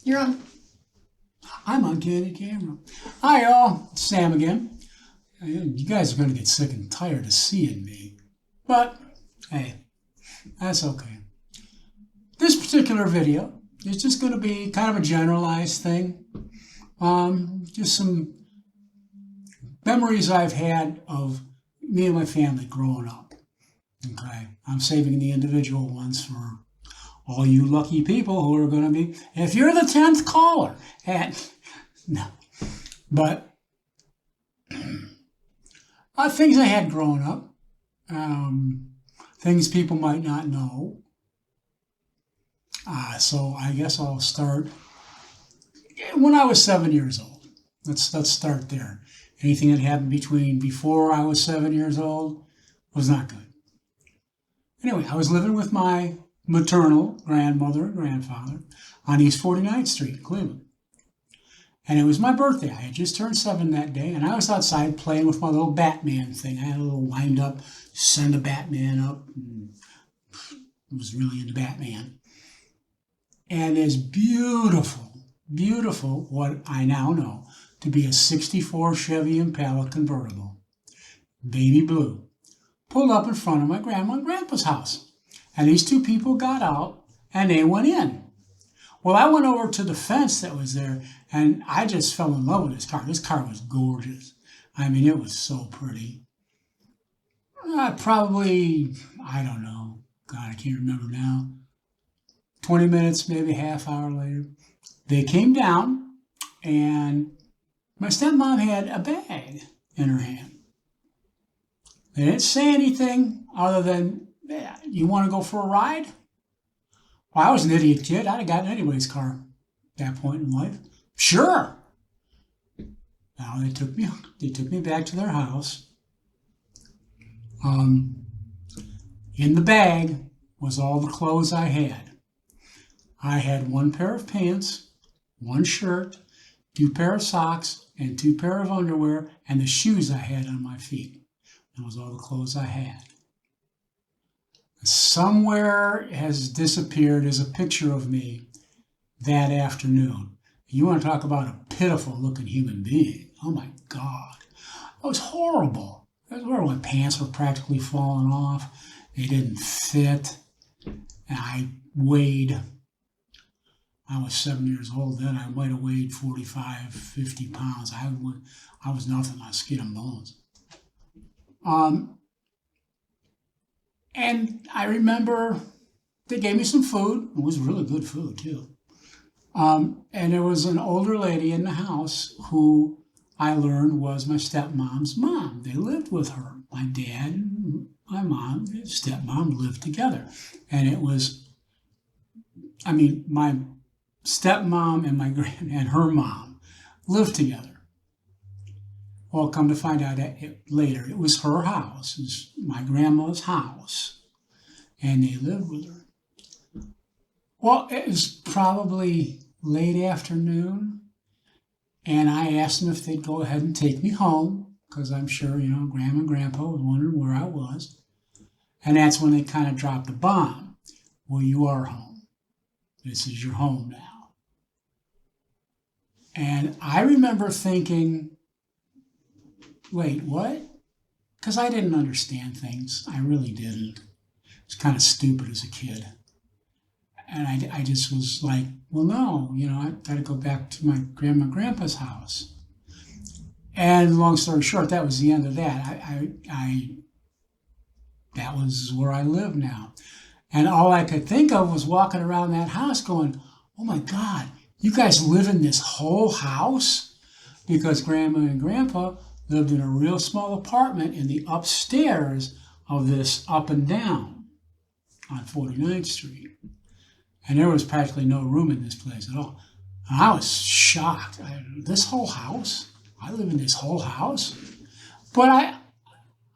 You're on. I'm on candid camera. Hi, y'all. It's Sam again. You guys are going to get sick and tired of seeing me. But, hey, that's okay. This particular video is just going to be kind of a generalized thing. Just some memories I've had of me and my family growing up. Okay. I'm saving the individual ones for all you lucky people who are going to be, if you're the 10th caller, and no, but things I had growing up, things people might not know. So I guess I'll start when I was 7 years old. Let's start there. Anything that happened between before I was 7 years old was not good. Anyway, I was living with my maternal grandmother and grandfather on East 49th Street in Cleveland. And it was my birthday. I had just turned 7 that day, and I was outside playing with my little Batman thing. I had a little wind up, send a Batman up, and I was really into Batman. And it's beautiful, beautiful, what I now know to be a 64 Chevy Impala convertible, baby blue, pulled up in front of my grandma and grandpa's house. And these two people got out and they went in. Well, I went over to the fence that was there and I just fell in love with this car. This car was gorgeous. I mean, it was so pretty. Probably, I don't know. God, I can't remember now. 20 minutes, maybe a half hour later, they came down and my stepmom had a bag in her hand. They didn't say anything other than, yeah, you want to go for a ride? Well, I was an idiot kid. I'd have gotten anybody's car at that point in life. Sure. Now they took me back to their house. In the bag was all the clothes I had. I had one pair of pants, one shirt, two pair of socks, and two pair of underwear, and the shoes I had on my feet. That was all the clothes I had. Somewhere has disappeared is a picture of me that afternoon. You want to talk about a pitiful looking human being. Oh my God. It was horrible. It was horrible. My pants were practically falling off. They didn't fit. And I was 7 years old then. I might have weighed 45, 50 pounds. I was nothing but skin and bones. And I remember they gave me some food. It was really good food, too. And there was an older lady in the house who I learned was my stepmom's mom. They lived with her. My dad and my mom and stepmom lived together. And it was, my stepmom and her mom lived together. Well, come to find out later, it was her house. It was my grandma's house. And they lived with her. Well, it was probably late afternoon. And I asked them if they'd go ahead and take me home. Because I'm sure, Grandma and Grandpa was wondering where I was. And that's when they kind of dropped the bomb. Well, you are home. This is your home now. And I remember thinking, wait, what? Because I didn't understand things. I really didn't. I was kind of stupid as a kid. And I just was like, well, no, I've got to go back to my grandma and grandpa's house. And long story short, that was the end of that. That was where I live now. And all I could think of was walking around that house going, oh my God, you guys live in this whole house? Because grandma and grandpa lived in a real small apartment in the upstairs of this up and down on 49th Street. And there was practically no room in this place at all. And I was shocked. This whole house? I live in this whole house? But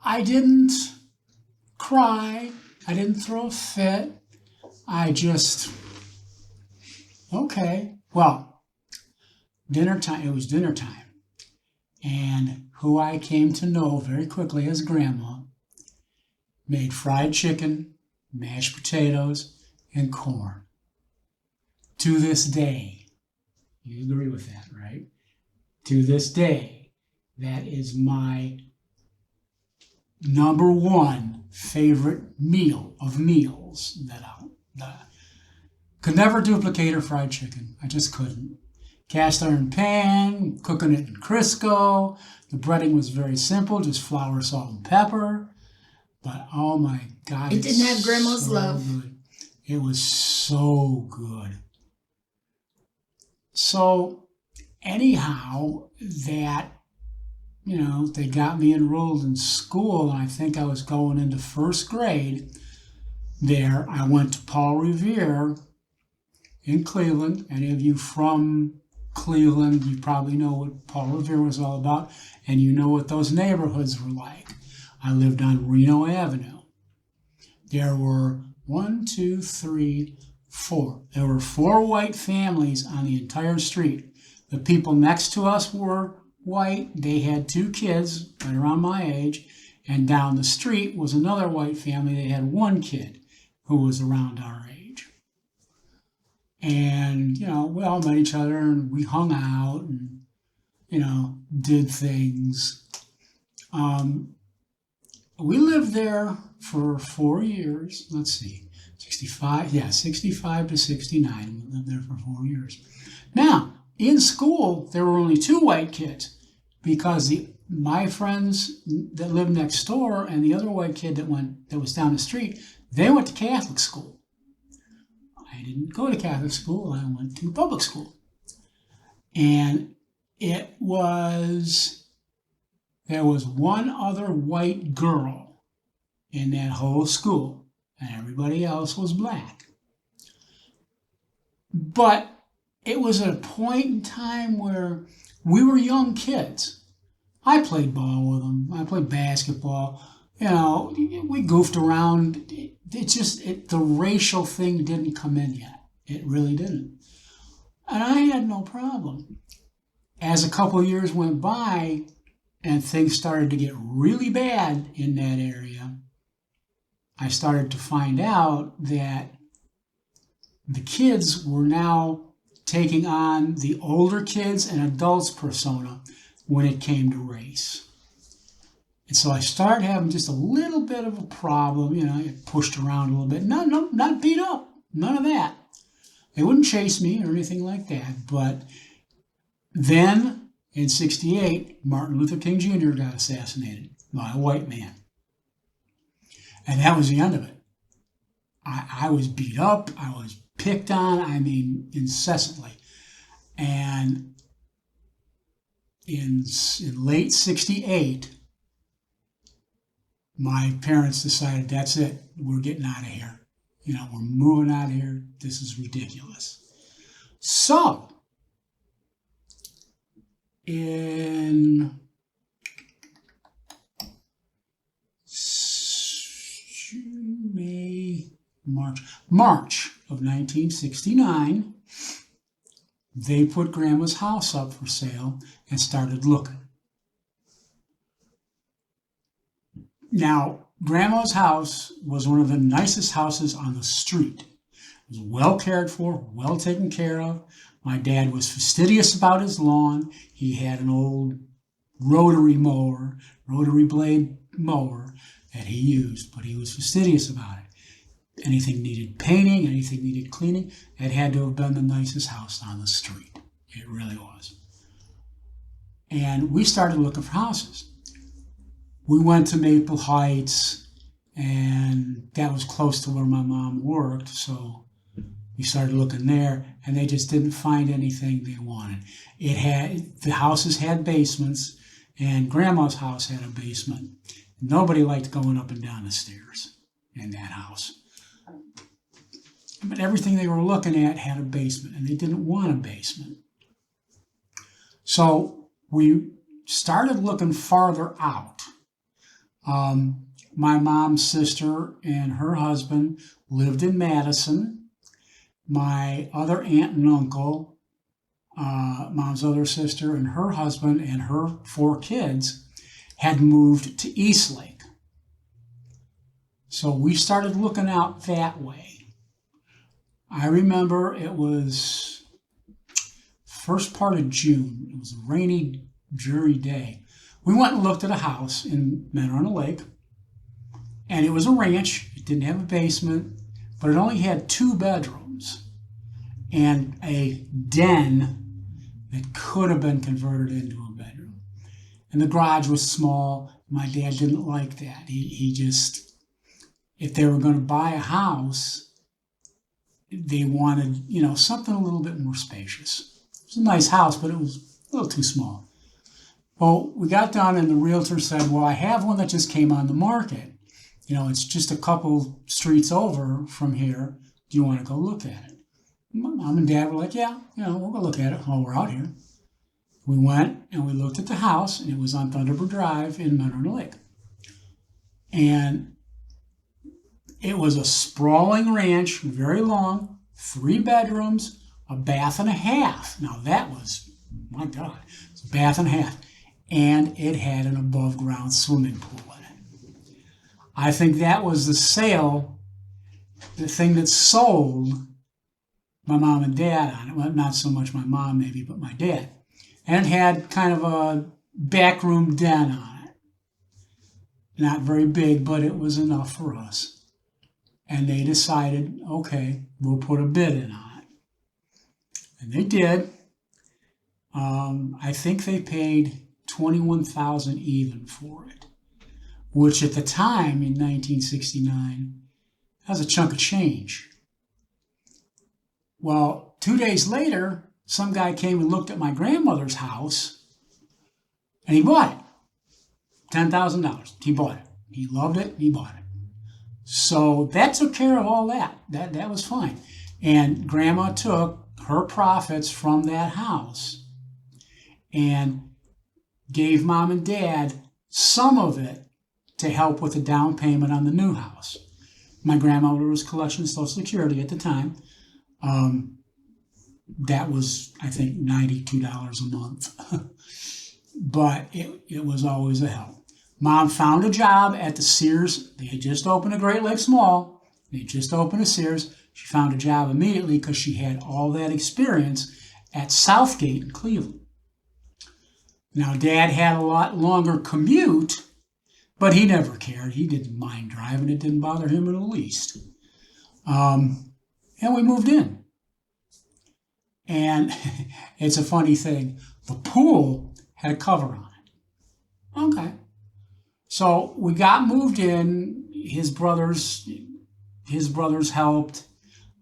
I didn't cry. I didn't throw a fit. I just, okay. Well, dinner time. It was dinner time. And who I came to know very quickly as grandma made fried chicken, mashed potatoes, and corn. To this day, You agree with that, right? To this day, that is my number one favorite meal of meals that could never duplicate a fried chicken. I just couldn't. Cast iron pan, cooking it in Crisco. The breading was very simple, just flour, salt, and pepper. But oh my God, It didn't have grandma's love. Good. It was so good. So anyhow, they got me enrolled in school, and I think I was going into first grade there. I went to Paul Revere in Cleveland. Any of you from Cleveland, you probably know what Paul Revere was all about, and you know what those neighborhoods were like. I lived on Reno Avenue. There were 1, 2, 3, 4. There were 4 white families on the entire street. The people next to us were white. They had 2 kids right around my age. And down the street was another white family. They had 1 kid who was around our age. And, we all met each other and we hung out and, did things. We lived there for 4 years. Let's see, 65 to 69. We lived there for 4 years. Now, in school, there were only 2 white kids because my friends that lived next door and the other white kid that was down the street, they went to Catholic school. I didn't go to Catholic school. I went to public school. And there was 1 other white girl in that whole school, and everybody else was black. But it was at a point in time where we were young kids. I played ball with them. I played basketball. We goofed around. The racial thing didn't come in yet. It really didn't. And I had no problem. As a couple of years went by and things started to get really bad in that area, I started to find out that the kids were now taking on the older kids and adults persona when it came to race. And so I started having just a little bit of a problem, get pushed around a little bit. No, not beat up. None of that. They wouldn't chase me or anything like that. But then in 1968, Martin Luther King Jr. got assassinated by a white man. And that was the end of it. I was beat up. I was picked on, incessantly. And in late 1968, my parents decided, that's it. We're getting out of here. We're moving out of here. This is ridiculous. So, in March of 1969, they put Grandma's house up for sale and started looking. Now, Grandma's house was one of the nicest houses on the street. It was well cared for, well taken care of. My dad was fastidious about his lawn. He had an old rotary blade mower that he used, but he was fastidious about it. Anything needed painting, anything needed cleaning, it had to have been the nicest house on the street. It really was. And we started looking for houses. We went to Maple Heights, and that was close to where my mom worked, so we started looking there, and they just didn't find anything they wanted. The houses had basements, and Grandma's house had a basement. Nobody liked going up and down the stairs in that house. But everything they were looking at had a basement, and they didn't want a basement. So we started looking farther out. My mom's sister and her husband lived in Madison. My other aunt and uncle, mom's other sister and her husband and her 4 kids had moved to Eastlake. So we started looking out that way. I remember it was first part of June. It was a rainy, dreary day. We went and looked at a house in Mentor-on-the-Lake, and it was a ranch. It didn't have a basement, but it only had 2 bedrooms and a den that could have been converted into a bedroom. And the garage was small. My dad didn't like that. He just, if they were going to buy a house, they wanted, something a little bit more spacious. It was a nice house, but it was a little too small. Well, we got done and the realtor said, well, I have one that just came on the market. It's just a couple streets over from here. Do you want to go look at it? Mom and Dad were like, yeah, we'll go look at it while we're out here. We went and we looked at the house, and it was on Thunderbird Drive in Mentor-on-the-Lake. And it was a sprawling ranch, very long, 3 bedrooms, a bath and a half. Now that was, my God, it's a bath and a half. And it had an above-ground swimming pool in it. I think that was the thing that sold my mom and dad on it. Well, not so much my mom maybe, but my dad. And it had kind of a backroom den on it. Not very big, but it was enough for us. And they decided, okay, we'll put a bid in on it. And they did. I think they paid $21,000 even for it, which at the time in 1969, that was a chunk of change. Well, 2 days later, some guy came and looked at my grandmother's house, and he bought it. $10,000. He bought it. He loved it. He bought it. So that took care of all that. That was fine. And Grandma took her profits from that house and gave Mom and Dad some of it to help with the down payment on the new house. My grandmother was collecting Social Security at the time. That was, I think, $92 a month. But it was always a help. Mom found a job at the Sears. They had just opened a Great Lakes Mall. They had just opened a Sears. She found a job immediately because she had all that experience at Southgate in Cleveland. Now, Dad had a lot longer commute, but he never cared. He didn't mind driving. It didn't bother him in the least. And we moved in. And it's a funny thing. The pool had a cover on it. Okay. So we got moved in. His brothers helped.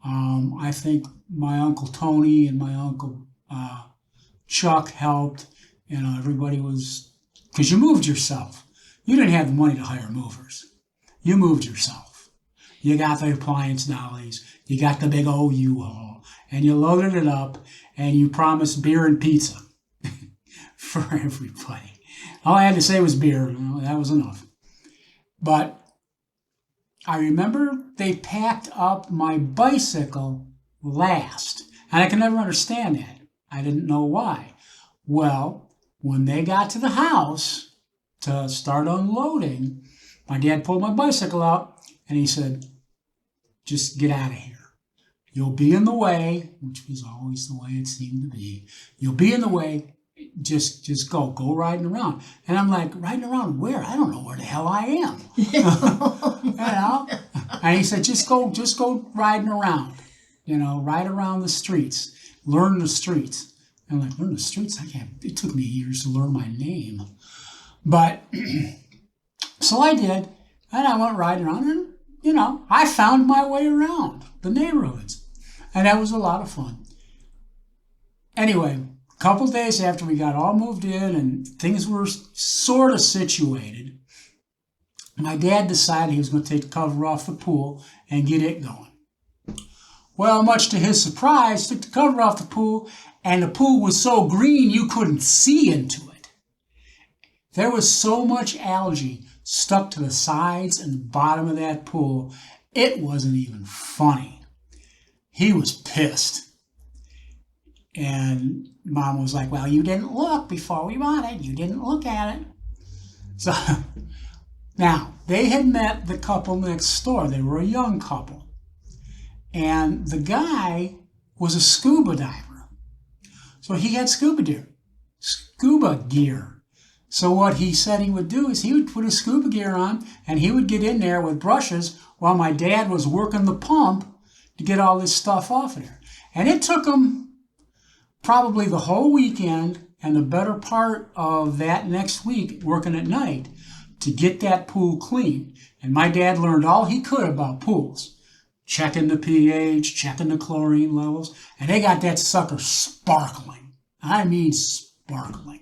I think my Uncle Tony and my Uncle Chuck helped. Everybody was, because you moved yourself. You didn't have the money to hire movers. You moved yourself. You got the appliance dollies. You got the big old U-Haul. And you loaded it up, and you promised beer and pizza for everybody. All I had to say was beer. That was enough. But I remember they packed up my bicycle last. And I can never understand that. I didn't know why. Well, when they got to the house to start unloading, my dad pulled my bicycle out, and he said, just get out of here. You'll be in the way, which was always the way it seemed to be. You'll be in the way. Just go riding around. And I'm like, riding around where? I don't know where the hell I am. And he said, just go riding around. Ride around the streets. Learn the streets. And I'm like, learn the streets? It took me years to learn my name. But, so I did. And I went riding around and, I found my way around the neighborhoods. And that was a lot of fun. Anyway, a couple days after we got all moved in and things were sort of situated, my dad decided he was going to take the cover off the pool and get it going. Well, much to his surprise, took the cover off the pool, and the pool was so green you couldn't see into it. There was so much algae stuck to the sides and the bottom of that pool, it wasn't even funny. He was pissed. And Mom was like, well, you didn't look before we bought it. You didn't look at it. So now, they had met the couple next door. They were a young couple. And the guy was a scuba diver. So he had scuba gear. So what he said he would do is he would put his scuba gear on and he would get in there with brushes while my dad was working the pump to get all this stuff off of there. And it took him probably the whole weekend and the better part of that next week working at night to get that pool clean. And my dad learned all he could about pools, checking the pH, checking the chlorine levels, and they got that sucker sparkling. I mean sparkling.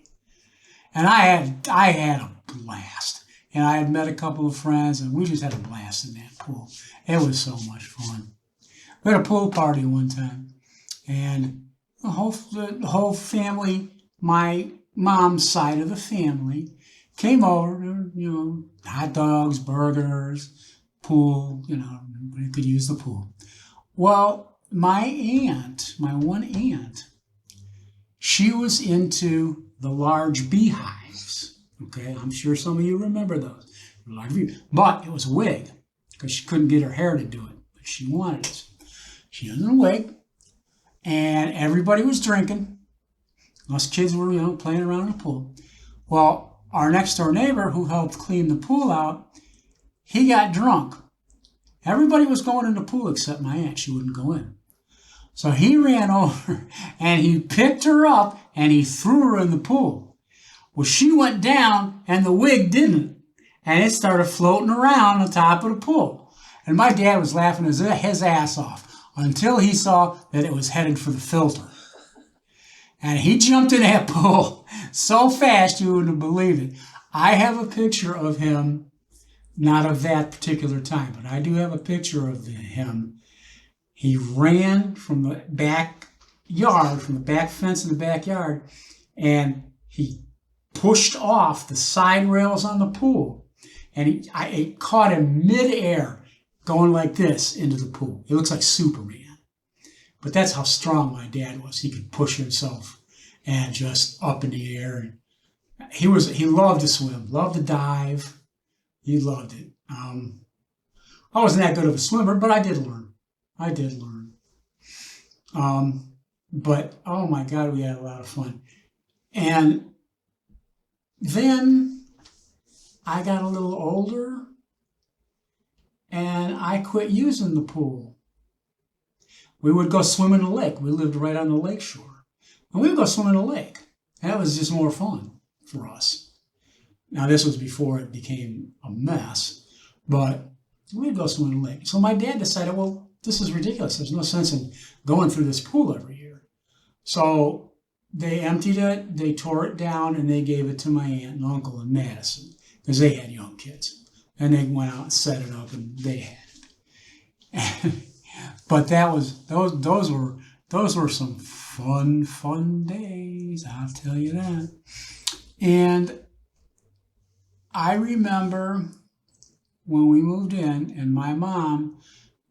And I had a blast. And I had met a couple of friends, and we just had a blast in that pool. It was so much fun. We had a pool party one time, and the whole family, my mom's side of the family, came over, hot dogs, burgers, pool, everybody could use the pool. Well, my one aunt, she was into the large beehives. Okay, I'm sure some of you remember those. But it was a wig, because she couldn't get her hair to do it, but she wanted it. She was in a wig, and everybody was drinking. Us kids were, playing around in the pool. Well, our next door neighbor who helped clean the pool out, he got drunk. Everybody was going in the pool except my aunt. She wouldn't go in. So he ran over and he picked her up and he threw her in the pool. Well, she went down and the wig didn't. And it started floating around on top of the pool. And my dad was laughing his ass off until he saw that it was headed for the filter. And he jumped in that pool so fast you wouldn't believe it. I have a picture of him, not of that particular time, but I do have a picture of him. He ran from the backyard, from the back fence in the backyard, and he pushed off the side rails on the pool. And it caught him midair going like this into the pool. It looks like Superman. But that's how strong my dad was. He could push himself and just up in the air. And he loved to swim, loved to dive. He loved it. I wasn't that good of a swimmer, but I did learn. But oh my God, we had a lot of fun. And then I got a little older and I quit using the pool. We would go swim in the lake. We lived right on the lake shore. And we would go swim in the lake. That was just more fun for us. Now, this was before it became a mess, but we'd go swim in the lake. So my dad decided, well, this is ridiculous. There's no sense in going through this pool every year. So they emptied it, they tore it down, and they gave it to my aunt and uncle in Madison because they had young kids. And they went out and set it up, and they had it. But those were some fun days, I'll tell you that. And I remember when we moved in and my mom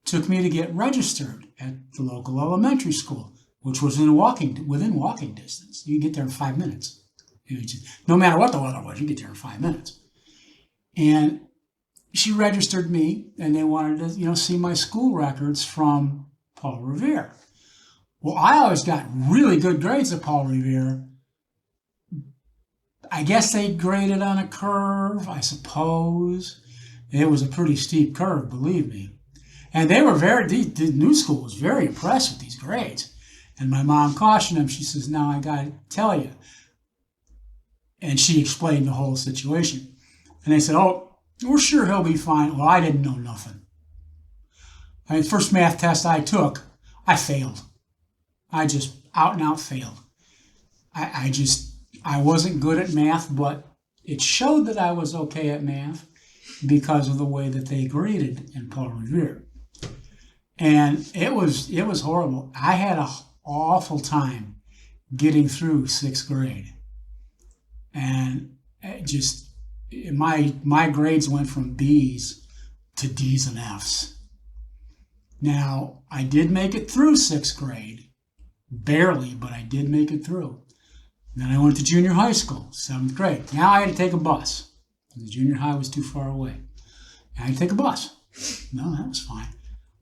took me to get registered at the local elementary school, which was within walking distance. You could get there in 5 minutes. No matter what the weather was, you get there in 5 minutes. And she registered me, and they wanted to, see my school records from Paul Revere. Well, I always got really good grades at Paul Revere. I guess they graded on a curve, I suppose. It was a pretty steep curve, believe me. And they were the new school was very impressed with these grades. And my mom cautioned them. She says, now I got to tell you. And she explained the whole situation. And they said, oh, we're sure he'll be fine. Well, I didn't know nothing. First math test I took, I failed. I just out and out failed. I wasn't good at math, but it showed that I was okay at math because of the way that they graded in Paul Revere. And it was horrible. I had an awful time getting through 6th grade. And my grades went from B's to D's and F's. Now, I did make it through 6th grade. Barely, but I did make it through. Then I went to junior high school, 7th grade. Now I had to take a bus. The junior high was too far away. I had to take a bus. No, that was fine.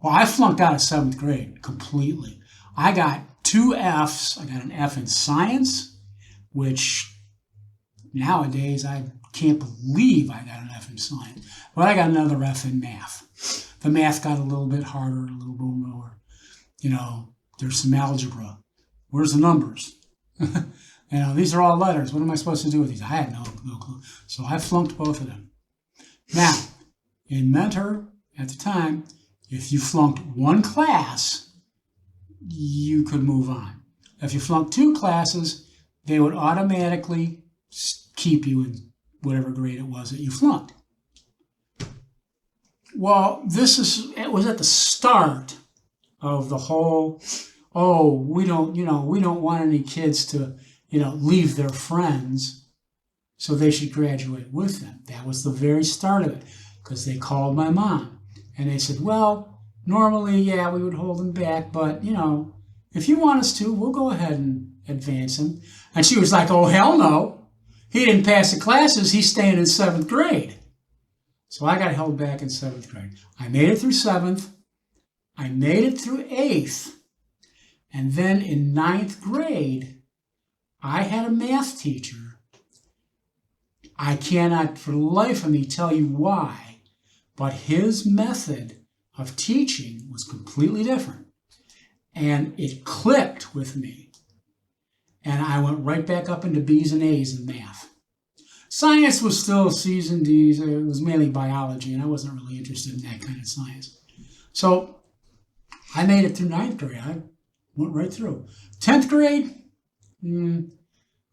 Well, I flunked out of 7th grade completely. I got 2 Fs. I got an F in science, which nowadays I can't believe I got an F in science. But I got another F in math. The math got a little bit harder, a little bit more. There's some algebra. Where's the numbers? These are all letters. What am I supposed to do with these? I had no clue. So I flunked both of them. Now, in Mentor, at the time, if you flunked one class, you could move on. If you flunked 2 classes, they would automatically keep you in whatever grade it was that you flunked. Well, it was at the start of the whole, we don't want any kids to, leave their friends, so they should graduate with them. That was the very start of it, because they called my mom and they said, well, normally, yeah, we would hold him back, but, if you want us to, we'll go ahead and advance him. And she was like, oh, hell no. He didn't pass the classes. He's staying in 7th grade. So I got held back in 7th grade. I made it through 7th. I made it through 8th. And then in 9th grade, I had a math teacher. I cannot for the life of me tell you why, but his method of teaching was completely different. And it clicked with me. And I went right back up into B's and A's in math. Science was still C's and D's. It was mainly biology, and I wasn't really interested in that kind of science. So I made it through 9th grade. I went right through. 10th grade,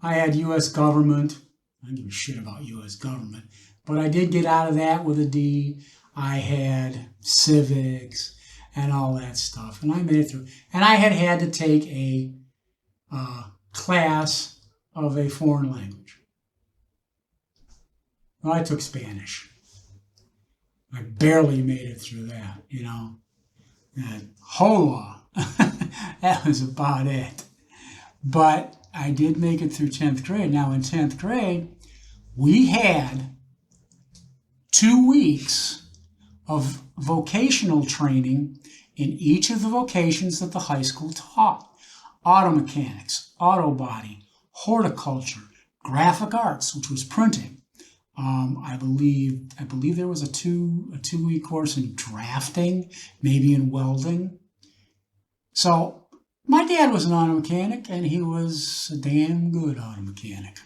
I had U.S. government. I don't give a shit about U.S. government. But I did get out of that with a D. I had civics and all that stuff. And I made it through. And I had to take a class of a foreign language. Well, I took Spanish. I barely made it through that, And hola, that was about it. But I did make it through 10th grade. Now, in 10th grade, we had 2 weeks of vocational training in each of the vocations that the high school taught. Auto mechanics, auto body, horticulture, graphic arts, which was printing. I believe there was a 2-week course in drafting, maybe in welding. So my dad was an auto mechanic, and he was a damn good auto mechanic.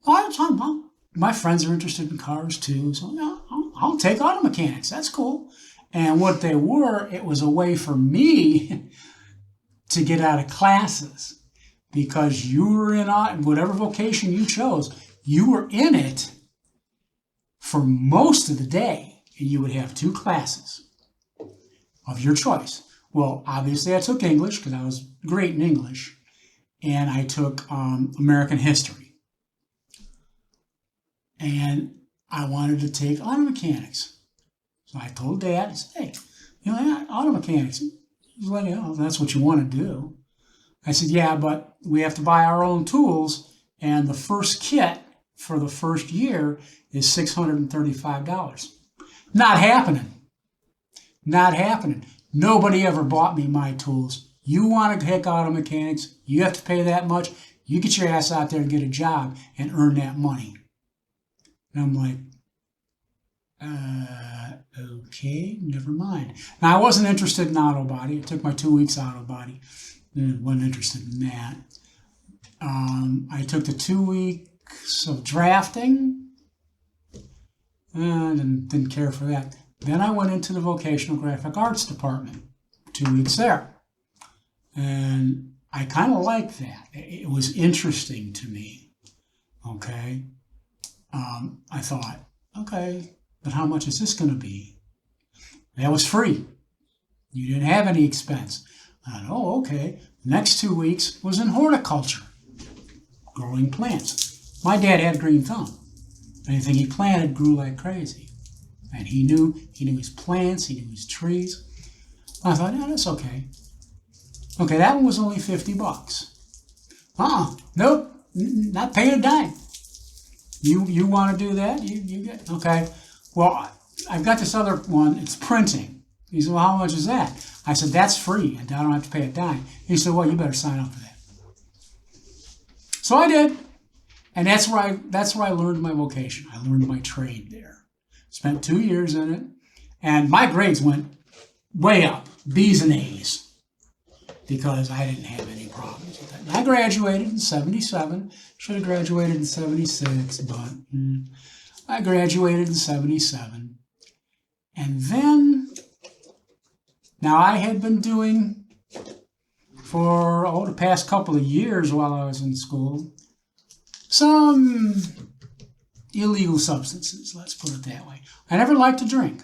My friends are interested in cars too, so I'll take auto mechanics. That's cool. And what they were, it was a way for me to get out of classes, because you were in whatever vocation you chose, you were in it for most of the day, and you would have 2 classes of your choice. Well, obviously I took English because I was great in English, and I took American history. And I wanted to take auto mechanics. So I told Dad, I said, hey, auto mechanics. He's like, that's what you want to do. I said, yeah, but we have to buy our own tools, and the first kit for the first year is $635. Not happening. Not happening. Nobody ever bought me my tools. You want to take auto mechanics, you have to pay that much. You get your ass out there and get a job and earn that money. And I'm like, okay, never mind. Now, I wasn't interested in auto body. It took my 2 weeks auto body. I wasn't interested in that. I took the 2 weeks of drafting. And didn't care for that. Then I went into the vocational graphic arts department. 2 weeks there. And I kind of liked that. It was interesting to me. Okay. I thought, okay, but how much is this going to be? That was free. You didn't have any expense. I thought, oh, okay. The next 2 weeks was in horticulture, growing plants. My dad had green thumb. Anything he planted grew like crazy. And he knew his plants, he knew his trees. I thought, yeah, that's okay. Okay, that one was only $50. Nope, not paying a dime. You want to do that? You get, okay. Well, I've got this other one, it's printing. He said, well, how much is that? I said, that's free, and I don't have to pay a dime. He said, well, you better sign up for that. So I did, and that's where I learned my vocation. I learned my trade there. Spent 2 years in it, and my grades went way up, B's and A's, because I didn't have any problems with it. And I graduated in 77. Should have graduated in 76, but I graduated in 77. And then, now I had been doing for the past couple of years while I was in school, some illegal substances, let's put it that way. I never liked to drink.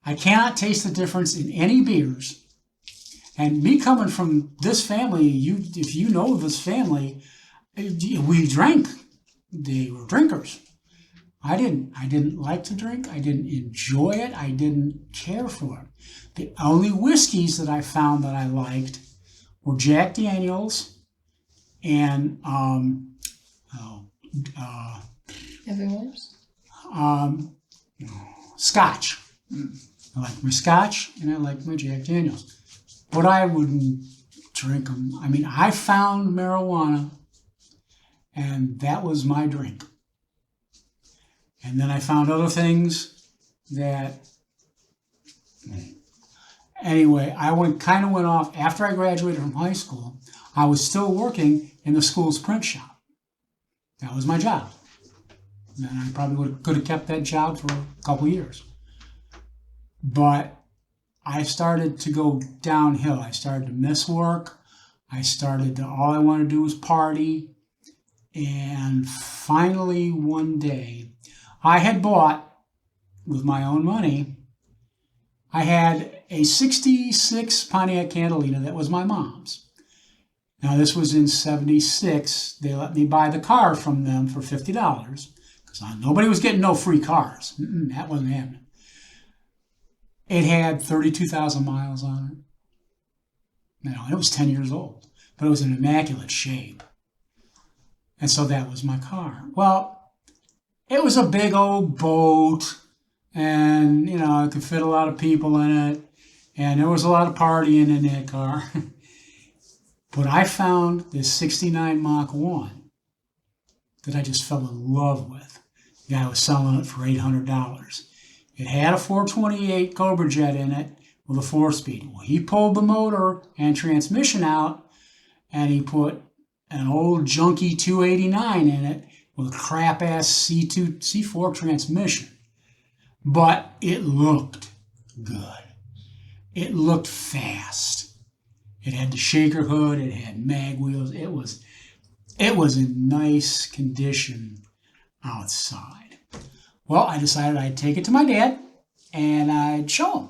I cannot taste the difference in any beers. And me coming from this family, if you know this family, we drank. They were drinkers. I didn't like to drink. I didn't enjoy it. I didn't care for it. The only whiskeys that I found that I liked were Jack Daniels and Everyone's? Scotch. I like my Scotch and I like my Jack Daniels. But I wouldn't drink them. I mean, I found marijuana and that was my drink. And then I found other things that, anyway, I went off. After I graduated from high school, I was still working in the school's print shop. That was my job. And I probably could have kept that job for a couple of years. But I started to go downhill. I started to miss work. All I wanted to do was party. And finally, one day, I had bought, with my own money, I had a 66 Pontiac Catalina that was my mom's. Now, this was in 76. They let me buy the car from them for $50 because nobody was getting no free cars. That wasn't happening. It had 32,000 miles on it. It was 10 years old, but it was in immaculate shape. And so that was my car. Well, it was a big old boat, and, it could fit a lot of people in it, and there was a lot of partying in that car. But I found this 69 Mach 1 that I just fell in love with. The guy was selling it for $800. It had a 428 Cobra Jet in it with a 4-speed. Well, he pulled the motor and transmission out, and he put an old junky 289 in it with a crap-ass C4 transmission. But it looked good. It looked fast. It had the shaker hood. It had mag wheels. It was in nice condition outside. Well, I decided I'd take it to my dad and I'd show him.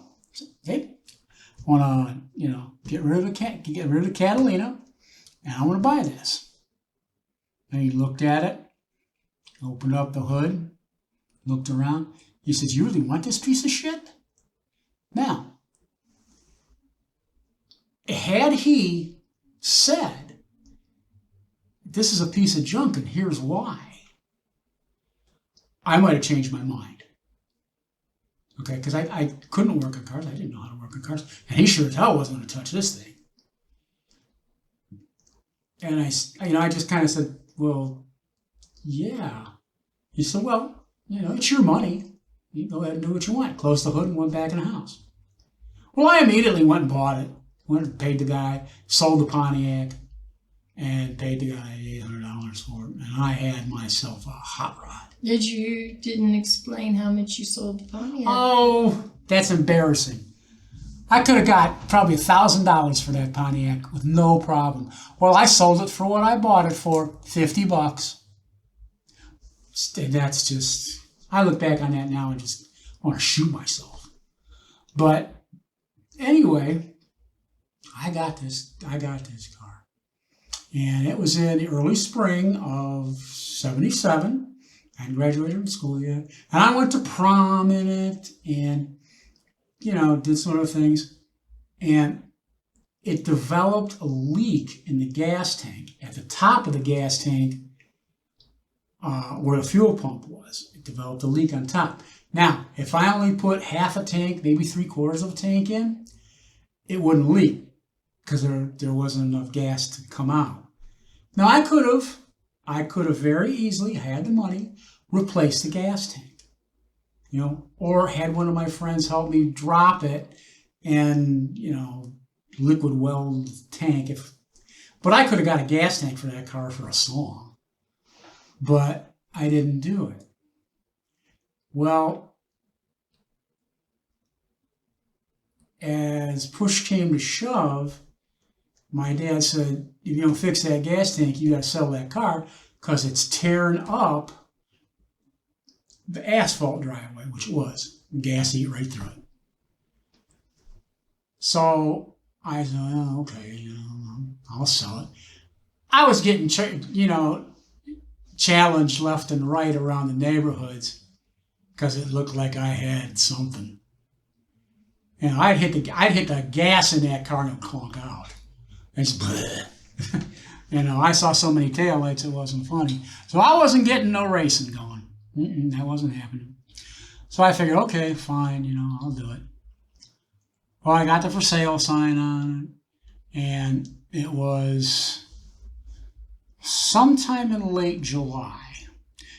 Hey, I want to, get rid of the Catalina, and I want to buy this. And he looked at it, opened up the hood, looked around. He says, "You really want this piece of shit?" Now, had he said, "This is a piece of junk and here's why," I might have changed my mind. Okay, because I couldn't work on cars. I didn't know how to work on cars. And he sure as hell wasn't going to touch this thing. And I just kind of said, "Well, yeah." He said, "Well, it's your money. You go ahead and do what you want." Closed the hood and went back in the house. Well, I immediately went and bought it. Went and paid the guy, sold the Pontiac, and paid the guy $800 for it. And I had myself a hot rod. Didn't explain how much you sold the Pontiac? Oh, that's embarrassing. I could have got probably $1,000 for that Pontiac with no problem. Well, I sold it for what I bought it for, $50. That's just, I look back on that now and just want to shoot myself. But anyway, I got this car. And it was in the early spring of 77. I hadn't graduated from school yet. And I went to prom in it and, did some other things. And it developed a leak in the gas tank. At the top of the gas tank, where the fuel pump was, it developed a leak on top. Now, if I only put half a tank, maybe 3/4 of a tank in, it wouldn't leak because there wasn't enough gas to come out. Now, I could have very easily had the money, replaced the gas tank, or had one of my friends help me drop it and, liquid weld the tank. But I could have got a gas tank for that car for a song. But I didn't do it. Well, as push came to shove, my dad said, if you don't fix that gas tank, you got to sell that car because it's tearing up the asphalt driveway, which it was. Gas eat right through it. So I said, oh, okay, I'll sell it. I was getting, challenged left and right around the neighborhoods because it looked like I had something. I'd hit the gas in that car and it'd clunk out. It's bleh. I saw so many taillights it wasn't funny. So I wasn't getting no racing going. That wasn't happening. So I figured, okay, fine, I'll do it. Well, I got the for sale sign on it, and it was sometime in late July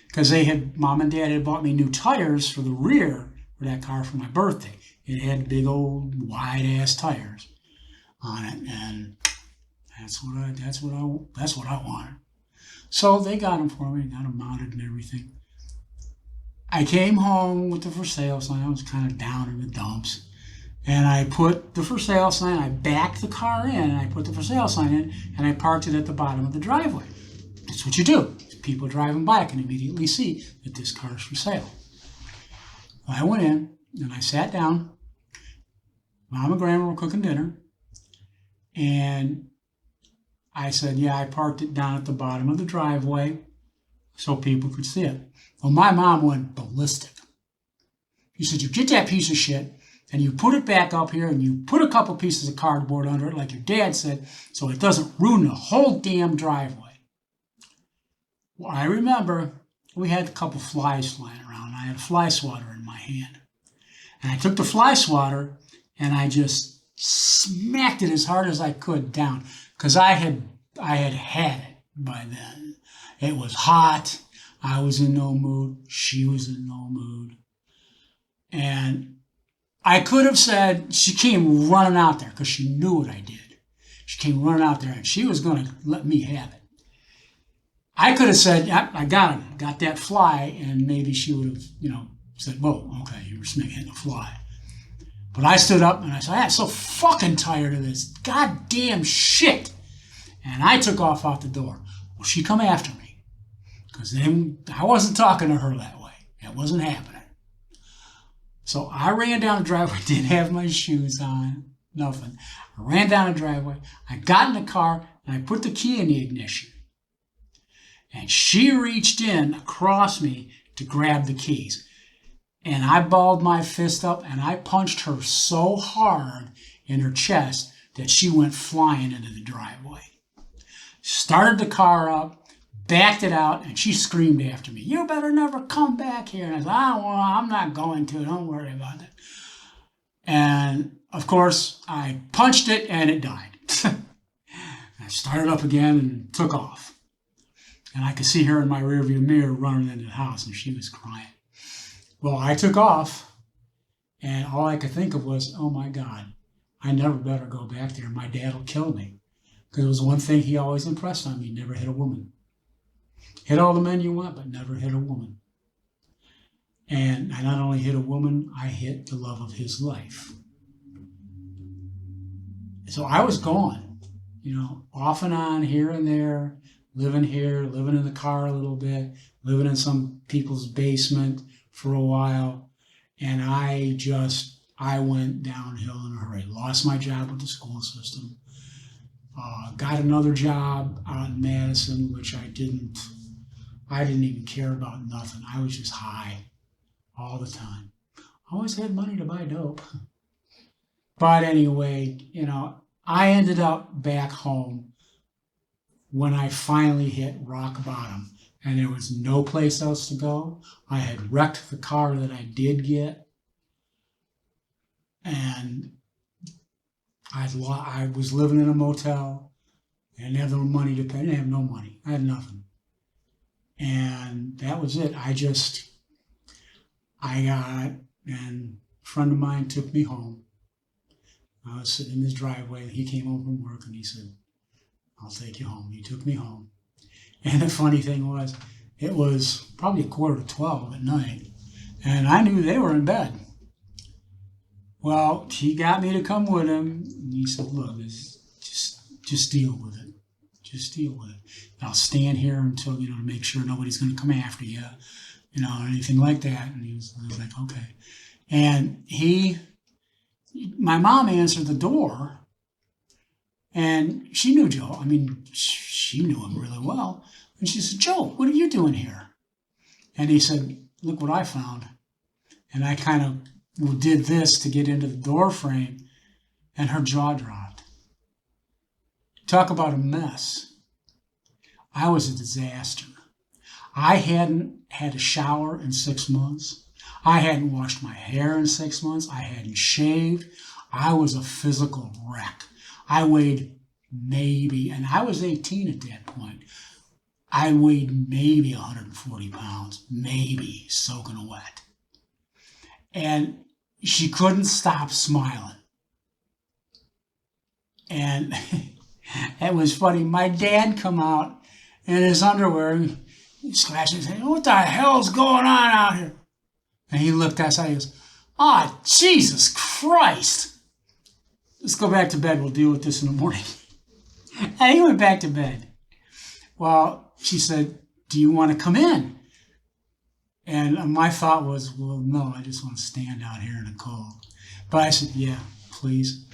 because Mom and Dad had bought me new tires for the rear for that car for my birthday. It had big old wide ass tires on it, and that's what I wanted. So they got them for me, got them mounted and everything. I came home with the for sale sign. I was kind of down in the dumps. And I put the for sale sign, I backed the car in, and I put the for sale sign in, and I parked it at the bottom of the driveway. That's what you do. People driving by can immediately see that this car is for sale. I went in, and I sat down. Mom and Grandma were cooking dinner. And I said, yeah, I parked it down at the bottom of the driveway so people could see it. Well, my mom went ballistic. She said, you get that piece of shit, and you put it back up here, and you put a couple pieces of cardboard under it, like your dad said, so it doesn't ruin the whole damn driveway. Well, I remember we had a couple flies flying around. I had a fly swatter in my hand. And I took the fly swatter, and I just smacked it as hard as I could down, because I had it by then. It was hot. I was in no mood. She was in no mood. And I could have said, she came running out there because she knew what I did. She came running out there and she was going to let me have it. I could have said, yep, I got him, got that fly, and maybe she would have, said, whoa, okay, you were hitting a fly. But I stood up and I said, I'm so fucking tired of this goddamn shit. And I took off out the door. Well, she come after me because then I wasn't talking to her that way. It wasn't happening. So I ran down the driveway, didn't have my shoes on, nothing. I ran down the driveway, I got in the car, and I put the key in the ignition. And she reached in across me to grab the keys. And I balled my fist up, and I punched her so hard in her chest that she went flying into the driveway. Started the car up, backed it out, and she screamed after me, you better never come back here. And I said, I'm not going to, don't worry about it. And of course, I punched it and it died. I started up again and took off. And I could see her in my rearview mirror running into the house, and she was crying. Well, I took off, and all I could think of was, oh my God, I never better go back there. My dad will kill me. Because it was one thing he always impressed on me, never hit a woman. Hit all the men you want, but never hit a woman. And I not only hit a woman, I hit the love of his life. So I was gone, off and on, here and there, living here, living in the car a little bit, living in some people's basement for a while. And I went downhill in a hurry. Lost my job with the school system. Got another job out in Madison, which I didn't even care about nothing. I was just high all the time. I always had money to buy dope. But anyway, I ended up back home when I finally hit rock bottom. and there was no place else to go. I had wrecked the car that I did get, and I was living in a motel. I didn't have the money to pay. I didn't have no money. I had nothing. And that was it. And a friend of mine took me home. I was sitting in his driveway. He came home from work and he said, I'll take you home. He took me home. And the funny thing was, it was probably 11:45 at night. And I knew they were in bed. Well, he got me to come with him. And he said, look, just deal with it. Just deal with it. I'll stand here until, to make sure nobody's going to come after you, or anything like that. And I was like, okay. And my mom answered the door, and she knew Joe. I mean, she knew him really well. And she said, Joe, what are you doing here? And he said, look what I found. And I kind of did this to get into the door frame, and her jaw dropped. Talk about a mess. I was a disaster. I hadn't had a shower in 6 months. I hadn't washed my hair in 6 months. I hadn't shaved. I was a physical wreck. I weighed maybe, and I was 18 at that point, I weighed maybe 140 pounds, maybe soaking wet. And she couldn't stop smiling. And it was funny. My dad come out in his underwear, scratching his head, what the hell's going on out here? And he looked outside, he goes, Jesus Christ. Let's go back to bed, we'll deal with this in the morning. And he went back to bed. Well, she said, do you want to come in? And my thought was, well, no, I just want to stand out here in the cold. But I said, yeah, please.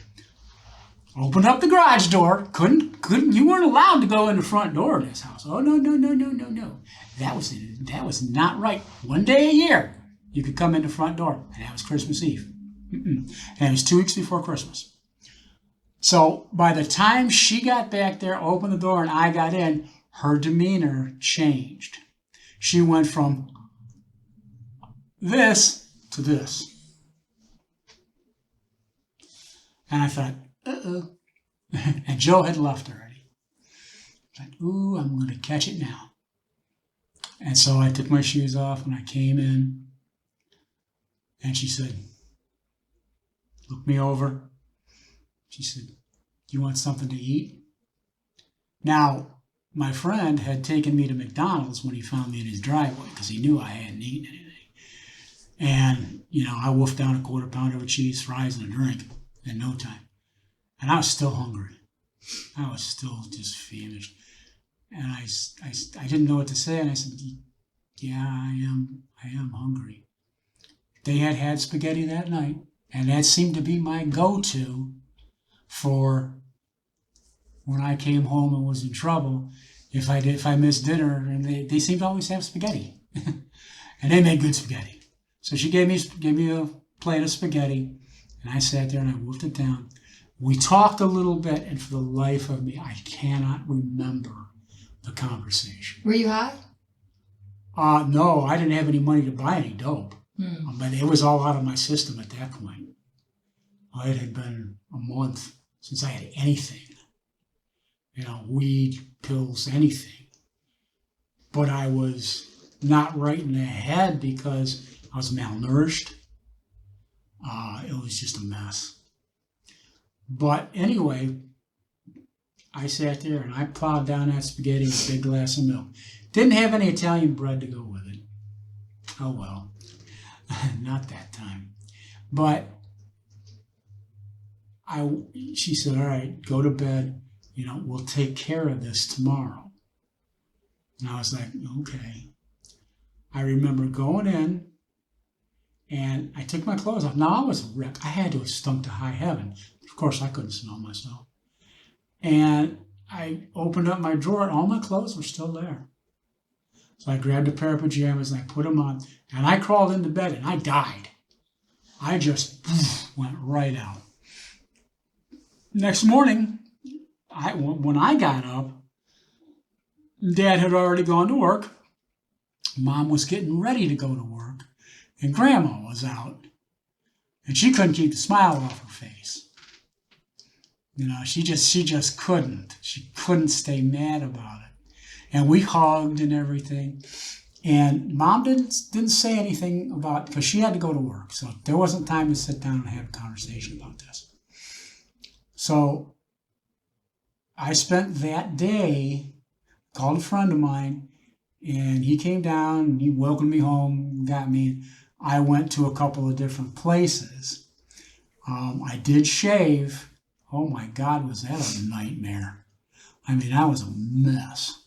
Opened up the garage door. You weren't allowed to go in the front door of this house. Oh, no. That was not right. One day a year, you could come in the front door, and that was Christmas Eve. And it was 2 weeks before Christmas. So by the time she got back there, opened the door, and I got in, her demeanor changed. She went from this to this. And I thought, uh-oh. And Joe had left already. I thought, ooh, I'm going to catch it now. And so I took my shoes off and I came in. And she said, looked me over. She said, you want something to eat? Now, my friend had taken me to McDonald's when he found me in his driveway because he knew I hadn't eaten anything. And, I wolfed down a quarter pounder of cheese, fries, and a drink in no time. And I was still hungry. I was still just famished. And I didn't know what to say. And I said, yeah, I am hungry. They had spaghetti that night. And that seemed to be my go-to for when I came home and was in trouble. If I missed dinner, and they seemed to always have spaghetti. And they made good spaghetti. So she gave me a plate of spaghetti, and I sat there and I wolfed it down. We talked a little bit, and for the life of me, I cannot remember the conversation. Were you high? No, I didn't have any money to buy any dope. But it was all out of my system at that point. It had been a month since I had anything. Weed, pills, anything. But I was not right in the head because I was malnourished. It was just a mess. But anyway, I sat there and I plowed down that spaghetti with a big glass of milk. Didn't have any Italian bread to go with it. Oh well, not that time. But she said, all right, go to bed. We'll take care of this tomorrow. And I was like, okay. I remember going in, and I took my clothes off. Now, I was a wreck. I had to have stunk to high heaven. Of course, I couldn't smell myself. And I opened up my drawer, and all my clothes were still there. So I grabbed a pair of pajamas, and I put them on, and I crawled into bed, and I died. I just went right out. Next morning, when I got up, Dad had already gone to work. Mom was getting ready to go to work, and Grandma was out, and she couldn't keep the smile off her face. You know, she just couldn't. She couldn't stay mad about it. And we hugged and everything. And Mom didn't say anything about, because she had to go to work. So there wasn't time to sit down and have a conversation about this. So I spent that day, called a friend of mine, and he came down and he welcomed me home, got me. I went to a couple of different places. I did shave. Oh my God, was that a nightmare. I mean, that was a mess.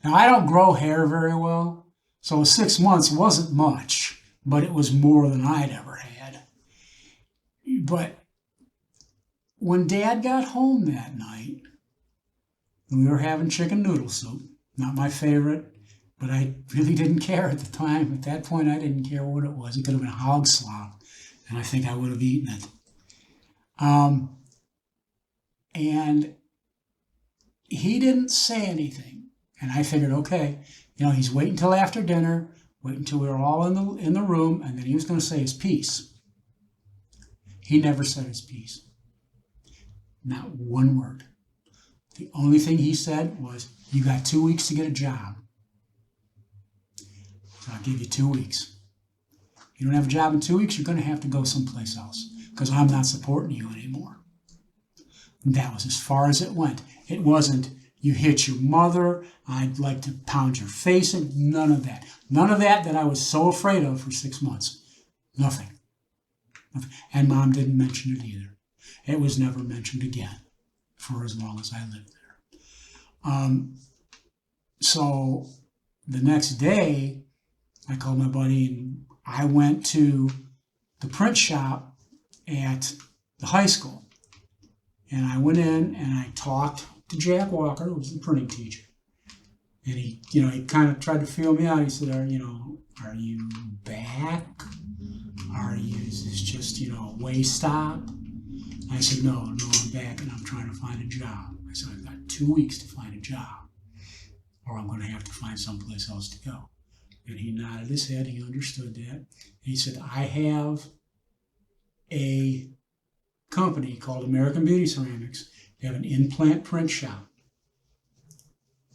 Now, I don't grow hair very well, so 6 months wasn't much, but it was more than I'd ever had. But when Dad got home that night, we were having chicken noodle soup, not my favorite, but I really didn't care at the time. At that point, I didn't care what it was. It could have been hog slop, and I think I would have eaten it. And he didn't say anything. And I figured, okay, you know, he's waiting until after dinner, wait until we were all in the room, and then he was going to say his piece. He never said his piece. Not one word. The only thing he said was, you got 2 weeks to get a job. So I'll give you 2 weeks. You don't have a job in 2 weeks, you're going to have to go someplace else, because I'm not supporting you anymore. And that was as far as it went. It wasn't, you hit your mother, I'd like to pound your face in. None of that. None of that I was so afraid of for 6 months. Nothing. And Mom didn't mention it either. It was never mentioned again for as long as I lived there. So the next day, I called my buddy and I went to the print shop at the high school. And I went in and I talked to Jack Walker, who was the printing teacher. And he kind of tried to feel me out. He said, are you back? Is this just, a way stop? I said, no, I'm back and I'm trying to find a job. I said, I've got 2 weeks to find a job, or I'm going to have to find someplace else to go. And he nodded his head. He understood that. And he said, I have a company called American Beauty Ceramics. They have an in-plant print shop.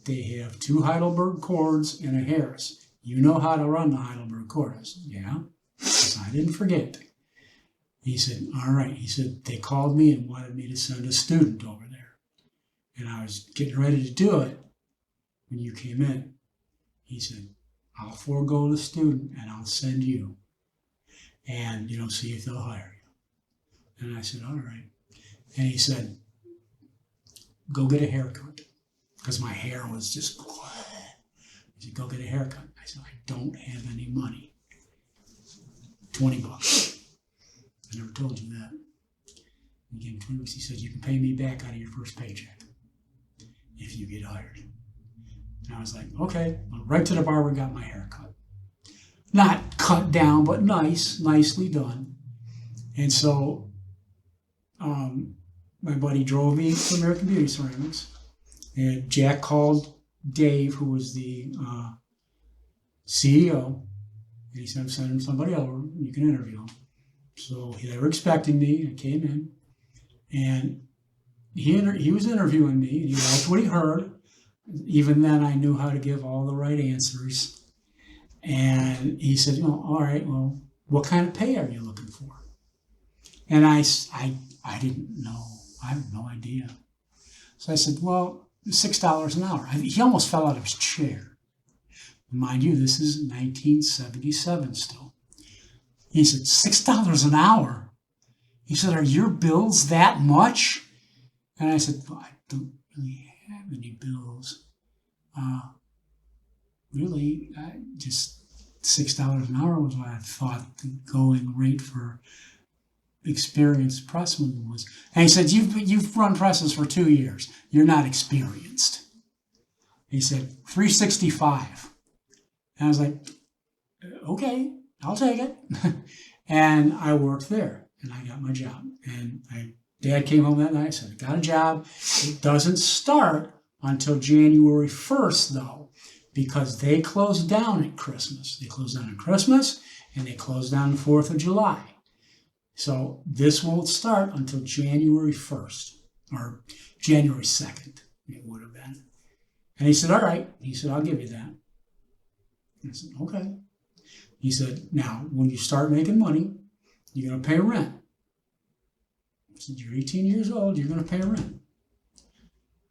They have 2 Heidelberg cords and a Harris. You know how to run the Heidelberg cords. Yeah, I didn't forget. He said, all right. He said, they called me and wanted me to send a student over there. And I was getting ready to do it when you came in. He said, I'll forego the student and I'll send you. And, see if they'll hire you. And I said, all right. And he said, go get a haircut. Because my hair was just, he said, go get a haircut. I said, I don't have any money. $20. I never told you that. He gave me 20 bucks. He said, you can pay me back out of your first paycheck if you get hired. And I was like, okay. Went right to the barber and got my hair cut. Not cut down, but nicely done. And so my buddy drove me to American Beauty Ceramics. And Jack called Dave, who was the CEO, and he said, send him somebody over, you can interview him. So they were expecting me. I came in, and he was interviewing me, and he liked what he heard. Even then, I knew how to give all the right answers. And he said, all right, well, what kind of pay are you looking for? And I didn't know. I have no idea. So I said, well, $6 an hour. He almost fell out of his chair. Mind you, this is 1977 still. He said, $6 an hour? He said, are your bills that much? And I said, well, I don't really have any bills. Really, just $6 an hour was what I thought the going rate for experienced pressman was. And he said, you've run presses for 2 years. You're not experienced. He said, $365. And I was like, okay, I'll take it. And I worked there, and I got my job. And Dad came home that night and said, I got a job. It doesn't start until January 1st, though. because they close down at Christmas. They close down at Christmas and they close down the 4th of July. So this won't start until January 1st or January 2nd, it would have been. And he said, all right. He said, I'll give you that. I said, okay. He said, now, when you start making money, you're going to pay rent. I said, you're 18 years old, you're going to pay rent.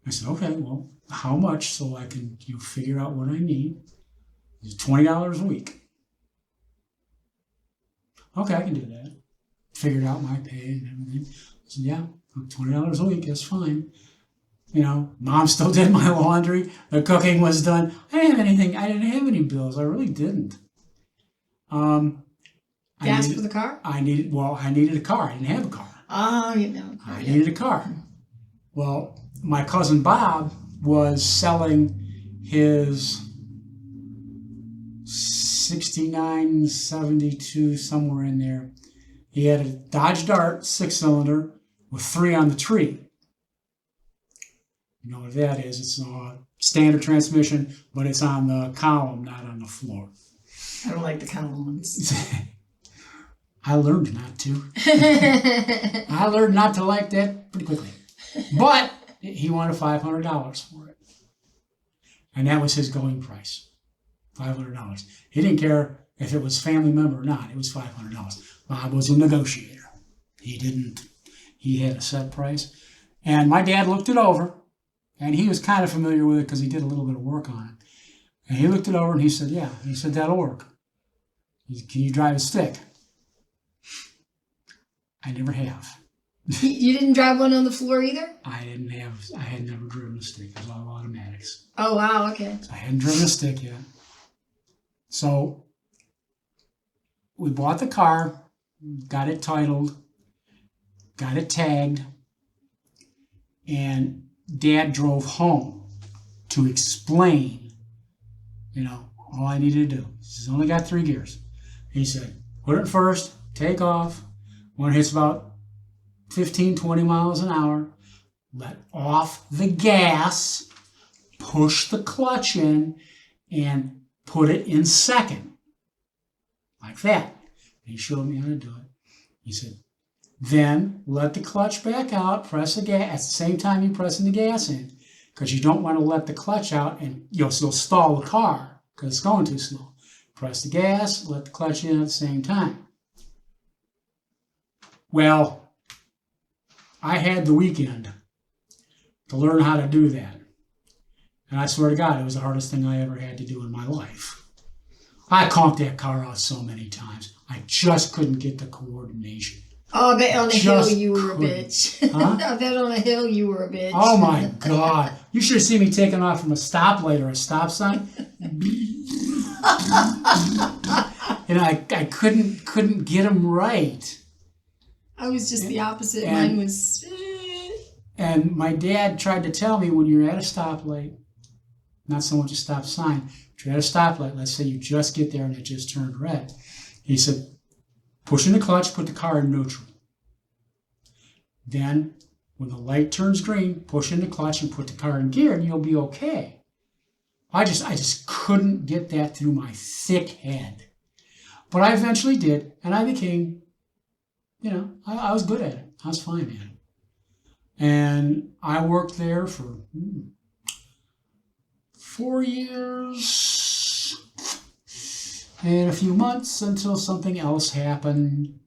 I said, okay, well, how much so I can figure out what I need? He said, $20 a week. Okay, I can do that. Figured out my pay and everything. I said, yeah, $20 a week, that's fine. Mom still did my laundry. The cooking was done. I didn't have any bills. I really didn't. Gas for the car? I needed a car. I didn't have a car. Oh, you know. I needed a car. Well, my cousin Bob was selling his 69, 72, somewhere in there. He had a Dodge Dart 6-cylinder with 3 on the tree. You know what that is? It's a standard transmission, but it's on the column, not on the floor. I don't like the column ones. I learned not to. I learned not to like that pretty quickly. But he wanted $500 for it. And that was his going price, $500. He didn't care if it was family member or not. It was $500. Bob was a negotiator. He had a set price. And my dad looked it over, and he was kind of familiar with it because he did a little bit of work on it. And he looked it over and he said, yeah. He said, that'll work. Can you drive a stick? I never have. You didn't drive one on the floor either? I had never driven a stick. It was all automatics. Oh, wow, okay. So I hadn't driven a stick yet. So we bought the car, got it titled, got it tagged, and Dad drove home to explain, all I needed to do. He's only got 3 gears. He said, put it in first, take off. When it hits about 15, 20 miles an hour, let off the gas, push the clutch in, and put it in second. Like that. And he showed me how to do it. He said, then let the clutch back out, press the gas, at the same time you're pressing the gas in, because you don't want to let the clutch out and you'll stall the car because it's going too slow. Press the gas, let the clutch in at the same time. Well, I had the weekend to learn how to do that. And I swear to God, it was the hardest thing I ever had to do in my life. I conked that car out so many times. I just couldn't get the coordination. Oh, I bet on a hill you were a bitch. Huh? I bet on a hill you were a bitch. Oh my God. You should have seen me taking off from a stoplight or a stop sign. I couldn't get them right. I was just the opposite. Mine was... And my dad tried to tell me when you're at a stoplight, not so much a stop sign, if you're at a stoplight, let's say you just get there and it just turned red. He said, push in the clutch, put the car in neutral. Then, when the light turns green, push in the clutch and put the car in gear and you'll be okay. I just couldn't get that through my thick head. But I eventually did, and I became, I was good at it. I was fine at it. And I worked there for 4 years and a few months until something else happened.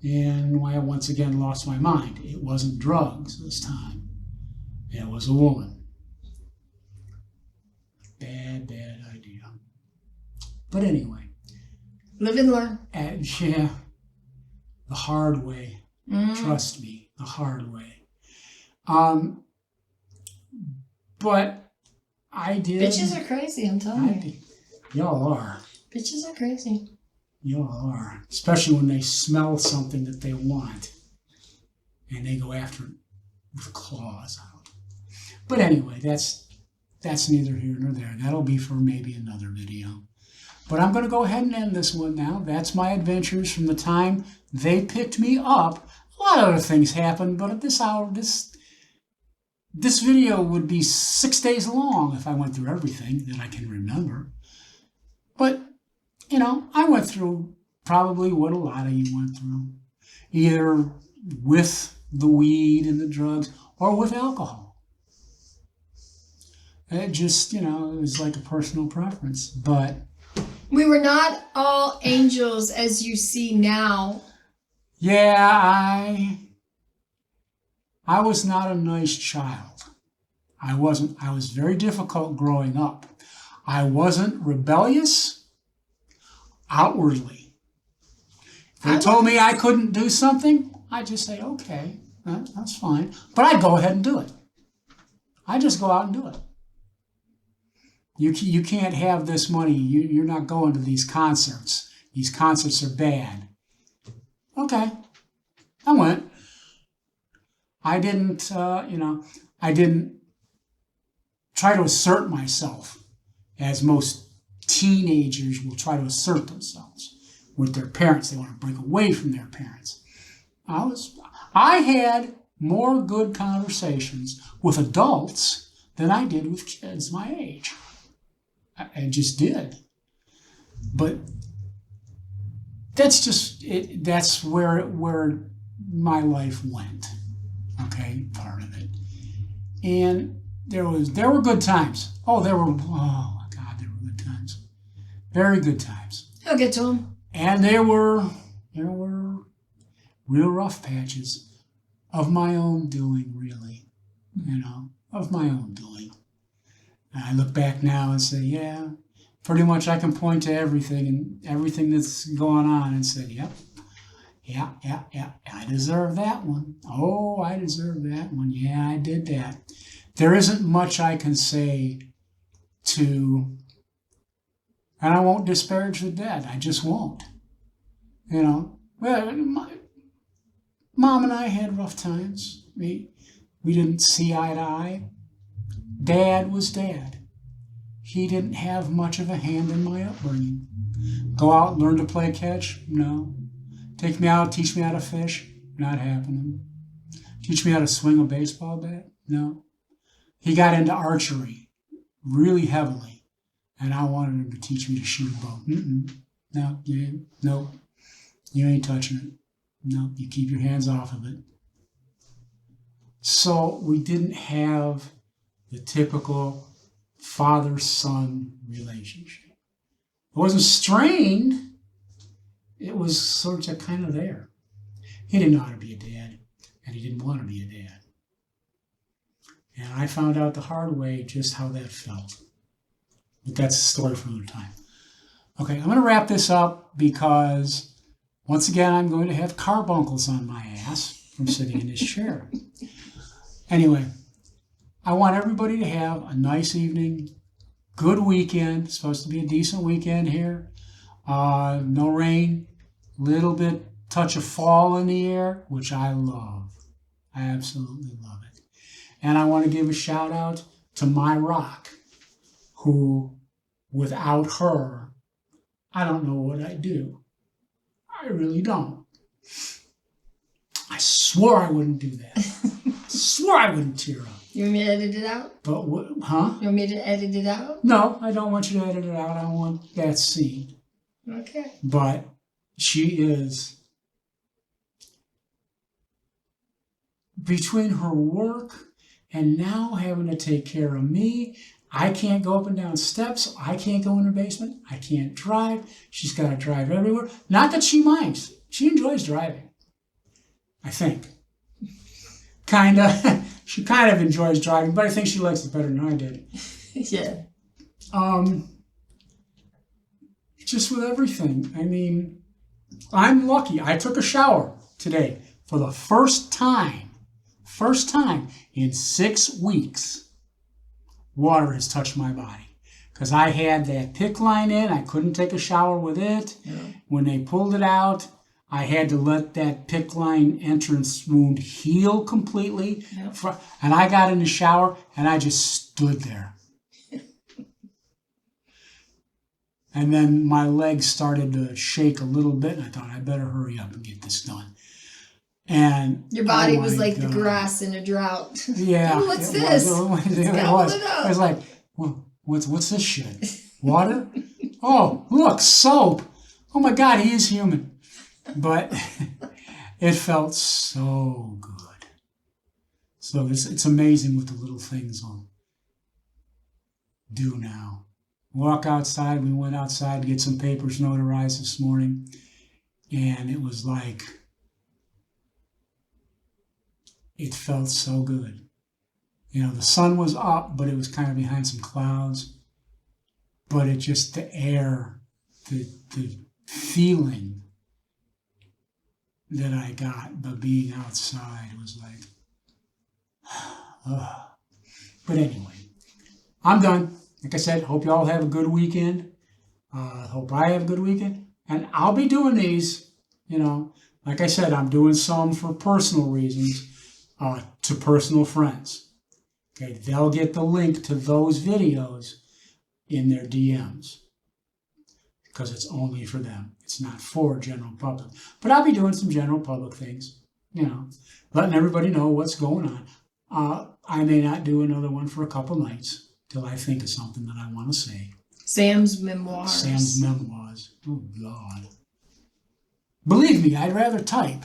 And I once again lost my mind. It wasn't drugs this time. It was a woman. Bad idea. But anyway. Live and learn. Yeah. The hard way. Trust me, the hard way. But I did. Bitches are crazy, I'm telling you. Y'all are. Bitches are crazy. Y'all are. Especially when they smell something that they want. And they go after it with claws out. But anyway, that's neither here nor there. That'll be for maybe another video. But I'm going to go ahead and end this one now. That's my adventures from the time they picked me up. A lot of other things happened, but at this hour, this video would be 6 days long if I went through everything that I can remember. But, I went through probably what a lot of you went through, either with the weed and the drugs or with alcohol. It just, it was like a personal preference. But we were not all angels as you see now. yeah, I was not a nice child. I wasn't. I was very difficult growing up. I wasn't rebellious outwardly. If they told me I couldn't do something, I'd just say, okay, that's fine. But I'd go ahead and do it. I'd just go out and do it. You can't have this money. You're not going to these concerts. These concerts are bad. Okay, I went. I didn't, I didn't try to assert myself as most teenagers will try to assert themselves with their parents. They want to break away from their parents. I had more good conversations with adults than I did with kids my age. I just did. But that's just it. That's where my life went. Okay, part of it. And there were good times. Oh my God, there were good times. Very good times. I'll get to them. And there were real rough patches of my own doing, really. Of my own doing. And I look back now and say, yeah, pretty much I can point to everything that's going on and say, yep. Yeah, I deserve that one. Oh, I deserve that one. Yeah, I did that. There isn't much I can say and I won't disparage the dead. I just won't. Well, Mom and I had rough times. We didn't see eye to eye. Dad was Dad. He didn't have much of a hand in my upbringing. Go out and learn to play catch? No. Take me out, teach me how to fish? Not happening. Teach me how to swing a baseball bat? No. He got into archery really heavily, and I wanted him to teach me to shoot a bow. No, you ain't touching it. No, you keep your hands off of it. So we didn't have the typical father-son relationship. It wasn't strained. It was sort of kind of there. He didn't know how to be a dad, and he didn't want to be a dad. And I found out the hard way just how that felt. But that's a story for another time. Okay, I'm going to wrap this up because, once again, I'm going to have carbuncles on my ass from sitting in this chair. Anyway, I want everybody to have a nice evening, good weekend. It's supposed to be a decent weekend here. No rain, little bit touch of fall in the air, which I love. I absolutely love it. And I want to give a shout out to my rock, who, without her, I don't know what I'd do. I really don't. I swore I wouldn't do that. I swore I wouldn't tear up. You want me to edit it out? But what, huh? You want me to edit it out? No, I don't want you to edit it out. I want that scene. Okay. But she is, between her work and now having to take care of me, I can't go up and down steps. I can't go in her basement. I can't drive. She's got to drive everywhere. Not that she minds. She enjoys driving, I think. She kind of enjoys driving, but I think she likes it better than I did. Yeah. Just with everything. I mean, I'm lucky. I took a shower today for the first time in 6 weeks. Water has touched my body. Because I had that PICC line in. I couldn't take a shower with it. Yeah. When they pulled it out, I had to let that PICC line entrance wound heal completely. Yep. And I got in the shower and I just stood there. And then my legs started to shake a little bit, and I thought I better hurry up and get this done. And Your body oh was my like the God. grass in a drought. Yeah. Ooh, what's it this? Was. It Gobble was. it up. I was like, well, what's this shit? Water? Oh, look, soap. Oh my God, he is human. But it felt so good. So it's amazing what the little things will do now. Walk outside. We went outside to get some papers notarized this morning. And it was like, it felt so good. You know, the sun was up, but it was kind of behind some clouds. But it just, the air, the feeling that I got by being outside was like, But anyway, I'm done. Like I said, hope you all have a good weekend. Hope I have a good weekend. And I'll be doing these, you know, like I said, I'm doing some for personal reasons to personal friends. Okay, they'll get the link to those videos in their DMs because it's only for them. It's not for general public. But I'll be doing some general public things, you know, letting everybody know what's going on. I may not do another one for a couple nights till I think of something that I want to say. Sam's memoirs. Sam's memoirs. Oh, God. Believe me, I'd rather type.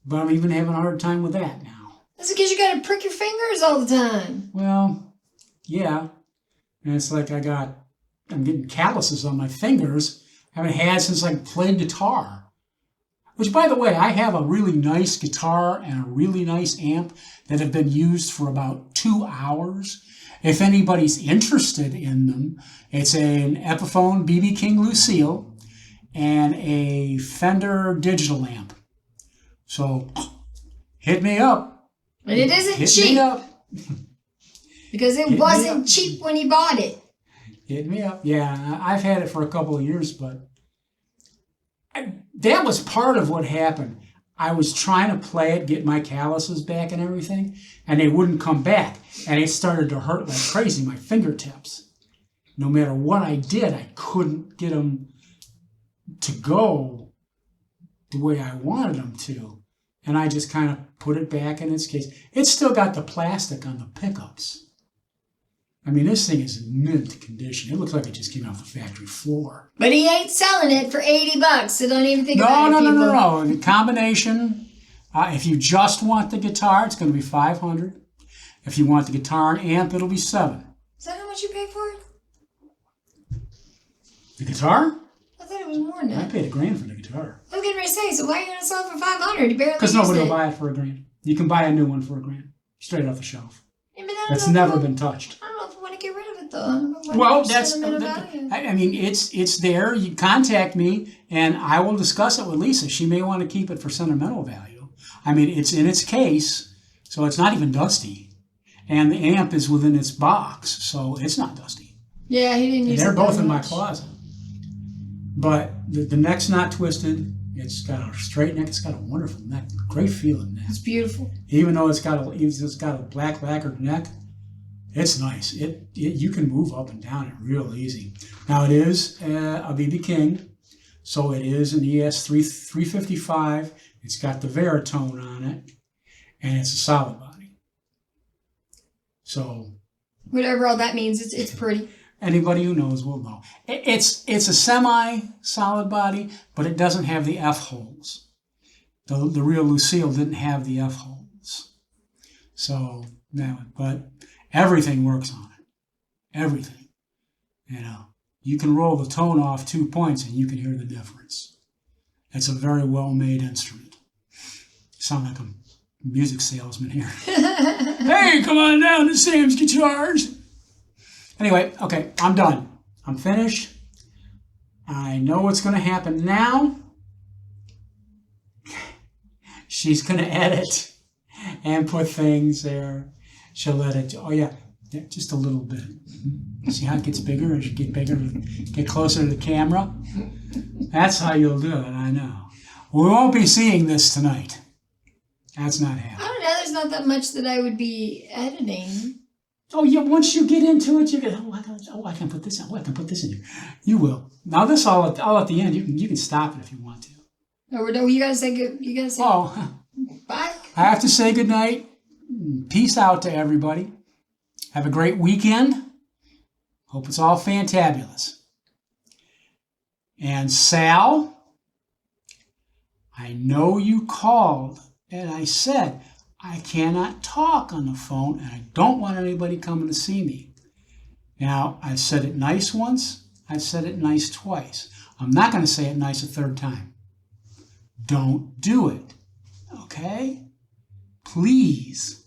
But I'm even having a hard time with that now. That's because you gotta prick your fingers all the time. Well, yeah. And it's like I'm getting calluses on my fingers. I haven't had since I played guitar. Which, by the way, I have a really nice guitar and a really nice amp that have been used for about 2 hours. If anybody's interested in them, it's an Epiphone BB King Lucille and a Fender digital amp. So, hit me up. And it isn't Hit cheap. me up. Because it Hit me wasn't up. cheap when he bought it. Hit me up. Yeah, I've had it for a couple of years, but that was part of what happened. I was trying to play it, get my calluses back and everything, and they wouldn't come back. And it started to hurt like crazy, my fingertips. No matter what I did, I couldn't get them to go the way I wanted them to. And I just kind of put it back in its case. It's still got the plastic on the pickups. I mean, this thing is in mint condition. It looks like it just came off the factory floor. But he ain't selling it for $80, so don't even think about it, people. No. The combination, if you just want the guitar, it's going to be $500. If you want the guitar and amp, it'll be $700. Is that how much you paid for it? The guitar? I thought it was more than I that. paid $1,000 for the guitar. I was getting ready to say, so why are you going to sell it for $500? You barely Because used nobody it. will buy it for $1,000. You can buy a new one for $1,000, straight off the shelf. Yeah, but I don't That's know if never you been want- touched. I don't know if you want to get rid of it, though. I don't know what Well, that's. sentimental value. I mean, it's there. You contact me, and I will discuss it with Lisa. She may want to keep it for sentimental value. I mean, it's in its case, so it's not even dusty, and the amp is within its box, so it's not dusty. Yeah, he didn't use They're it both that in my much. closet. But the neck's not twisted. It's got a straight neck. It's got a wonderful neck. Great feeling neck. It's beautiful. Even though it's got a black lacquered neck, it's nice. You can move up and down it real easy. Now it is a BB King, so it is an ES 355. It's got the Veritone on it, and it's a solid body. So Whatever all that means, it's pretty. anybody who knows will know. It's a semi-solid body, but it doesn't have the F holes. The real Lucille didn't have the F holes. So, but everything works on it. Everything. You know, you can roll the tone off 2 points and you can hear the difference. It's a very well-made instrument. Sound like a music salesman here. Hey, come on down to Sam's Guitars. Anyway, okay, I'm done. I'm finished. I know what's going to happen now. She's going to edit and put things there. She'll let it, oh yeah, just a little bit. See how it gets bigger as you get bigger, get closer to the camera? That's how you'll do it, I know. We won't be seeing this tonight. That's not I happening. don't know. There's not that much that I would be editing. Oh yeah, once you get into it, you go, I can put this in. Oh, I can put this in here. You will. Now this all at the end. You can stop it if you want to. No, you gotta say good. You gotta say Oh, bye. I have to say goodnight. Peace out to everybody. Have a great weekend. Hope it's all fantabulous. And Sal, I know you called and I said, I cannot talk on the phone and I don't want anybody coming to see me. Now, I've said it nice once, I've said it nice twice. I'm not going to say it nice a third time. Don't do it, okay? Please.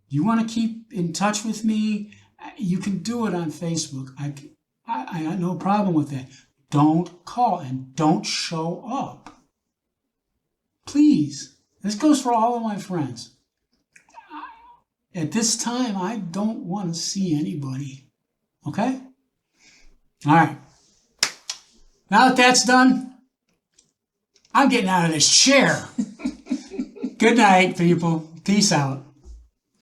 You want to keep in touch with me? You can do it on Facebook. I got no problem with that. Don't call and don't show up. Please. This goes for all of my friends. At this time, I don't want to see anybody. Okay? All right. Now that that's done, I'm getting out of this chair. Good night, people. Peace out.